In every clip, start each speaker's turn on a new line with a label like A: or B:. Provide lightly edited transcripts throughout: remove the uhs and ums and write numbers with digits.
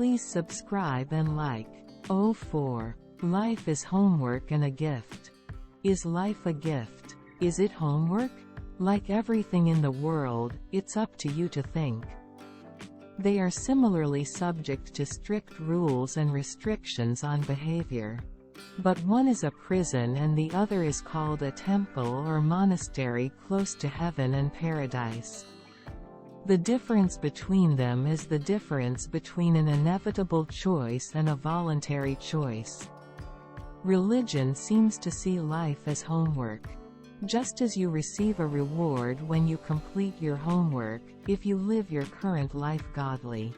A: Please subscribe and like. 04. Life is homework and a gift. Is life a gift? Is it homework? Like everything in the world, it's up to you to think. They are similarly subject to strict rules and restrictions on behavior. But one is a prison and the other is called a temple or monastery close to heaven and paradise. The difference between them is the difference between an inevitable choice and a voluntary choice. Religion seems to see life as homework. Just as you receive a reward when you complete your homework, if you live your current life godly.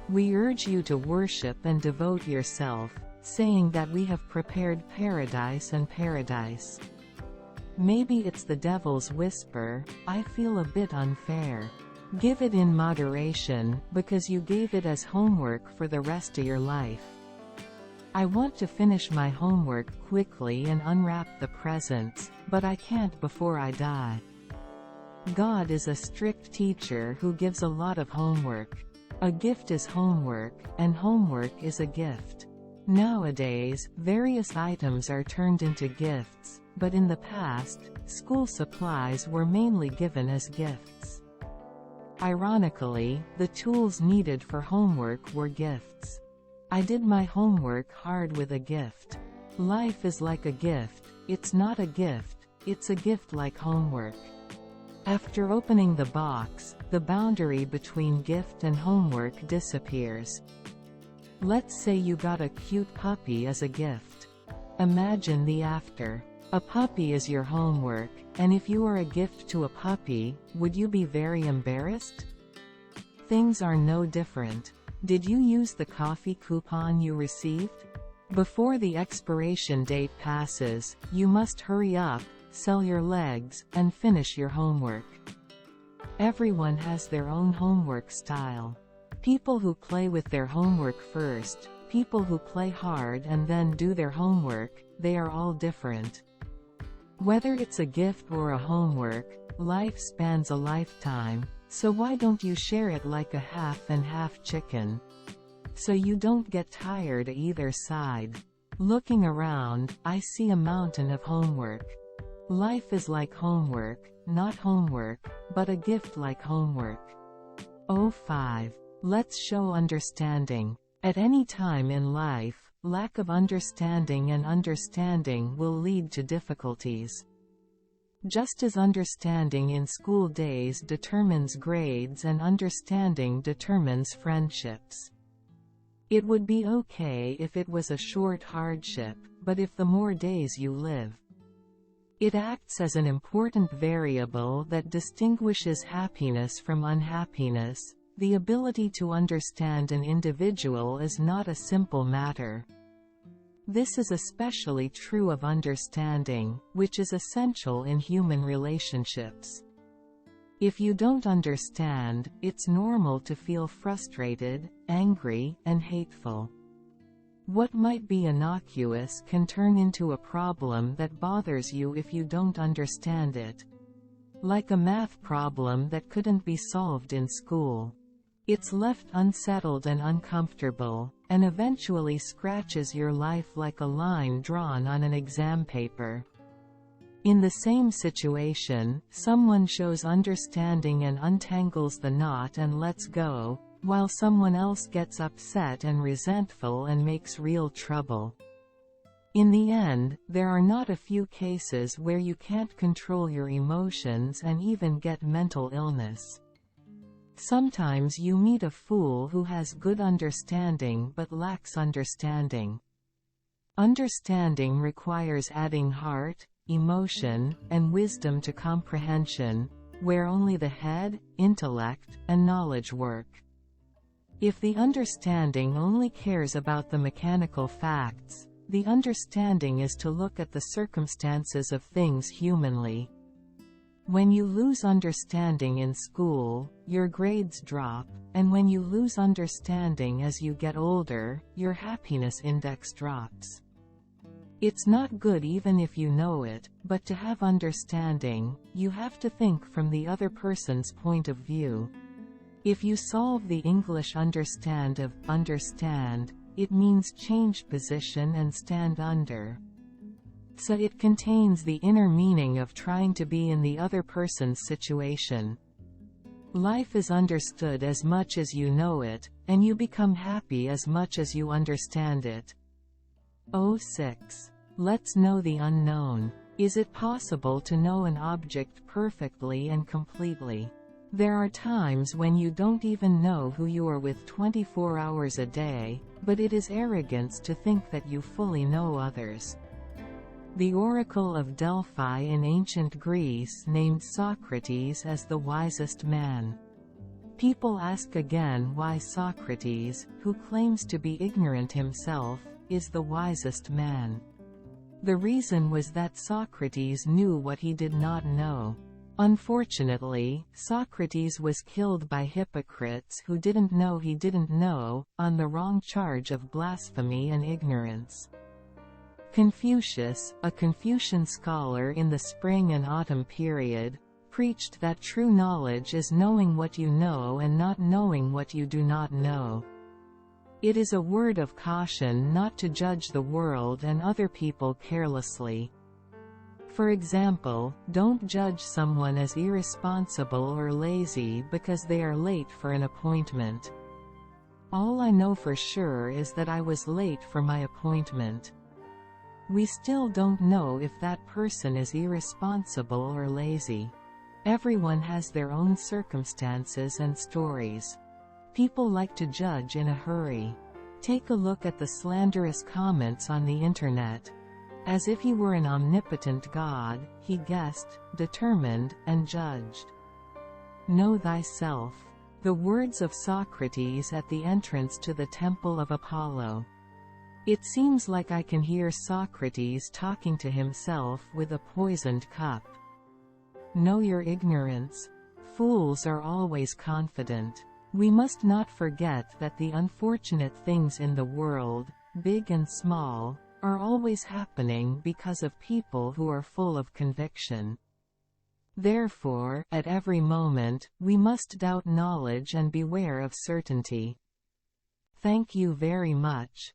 A: We urge you to worship and devote yourself, saying that we have prepared paradise and paradise. Maybe it's the devil's whisper, I feel a bit unfair. Give it in moderation, because you gave it as homework for the rest of your life. I want to finish my homework quickly and unwrap the presents, but I can't before I die. God is a strict teacher who gives a lot of homework. A gift is homework, and homework is a gift. Nowadays, various items are turned into gifts, but in the past, school supplies were mainly given as gifts. Ironically, the tools needed for homework were gifts. I did my homework hard with a gift. Life is like a gift, it's not a gift, it's a gift like homework. After opening the box, the boundary between gift and homework disappears. Let's say you got a cute puppy as a gift. Imagine the after. A puppy is your homework, and if you are a gift to a puppy, would you be very embarrassed? Things are no different. Did you use the coffee coupon you received? Before the expiration date passes, you must hurry up, sell your legs, and finish your homework. Everyone has their own homework style. People who play with their homework first, people who play hard and then do their homework, they are all different. Whether it's a gift or a homework, life spans a lifetime, so why don't you share it like a half and half chicken? So you don't get tired either side. Looking around, I see a mountain of homework. Life is like homework, not homework, but a gift like homework. 05. Let's show understanding. At any time in life, lack of understanding and understanding will lead to difficulties. Just as understanding in school days determines grades and understanding determines friendships. It would be okay if it was a short hardship, but if the more days you live. It acts as an important variable that distinguishes happiness from unhappiness. The ability to understand an individual is not a simple matter. This is especially true of understanding, which is essential in human relationships. If you don't understand, it's normal to feel frustrated, angry, and hateful. What might be innocuous can turn into a problem that bothers you if you don't understand it. Like a math problem that couldn't be solved in school. It's left unsettled and uncomfortable, and eventually scratches your life like a line drawn on an exam paper. In the same situation, someone shows understanding and untangles the knot and lets go, while someone else gets upset and resentful and makes real trouble. In the end, there are not a few cases where you can't control your emotions and even get mental illness. Sometimes you meet a fool who has good understanding but lacks understanding. Understanding requires adding heart, emotion, and wisdom to comprehension, where only the head, intellect, and knowledge work. If the understanding only cares about the mechanical facts, the understanding is to look at the circumstances of things humanly. When you lose understanding in school, your grades drop, and when you lose understanding as you get older, your happiness index drops. It's not good even if you know it, but to have understanding, you have to think from the other person's point of view. If you solve the English understand of understand, it means change position and stand under. So it contains the inner meaning of trying to be in the other person's situation. Life is understood as much as you know it, and you become happy as much as you understand it. 06. Let's know the unknown. Is it possible to know an object perfectly and completely? There are times when you don't even know who you are with 24 hours a day, but it is arrogance to think that you fully know others. The Oracle of Delphi in ancient Greece named Socrates as the wisest man. People ask again why Socrates, who claims to be ignorant himself, is the wisest man. The reason was that Socrates knew what he did not know. Unfortunately, Socrates was killed by hypocrites who didn't know he didn't know, on the wrong charge of blasphemy and ignorance. Confucius, a Confucian scholar in the spring and autumn period, preached that true knowledge is knowing what you know and not knowing what you do not know. It is a word of caution not to judge the world and other people carelessly. For example, don't judge someone as irresponsible or lazy because they are late for an appointment. All I know for sure is that I was late for my appointment. We still don't know if that person is irresponsible or lazy. Everyone has their own circumstances and stories. People like to judge in a hurry. Take a look at the slanderous comments on the internet. As if he were an omnipotent God, he guessed, determined, and judged. Know thyself. The words of Socrates at the entrance to the temple of Apollo. It seems like I can hear Socrates talking to himself with a poisoned cup. Know your ignorance. Fools are always confident. We must not forget that the unfortunate things in the world, big and small, are always happening because of people who are full of conviction. Therefore, at every moment, we must doubt knowledge and beware of certainty. Thank you very much.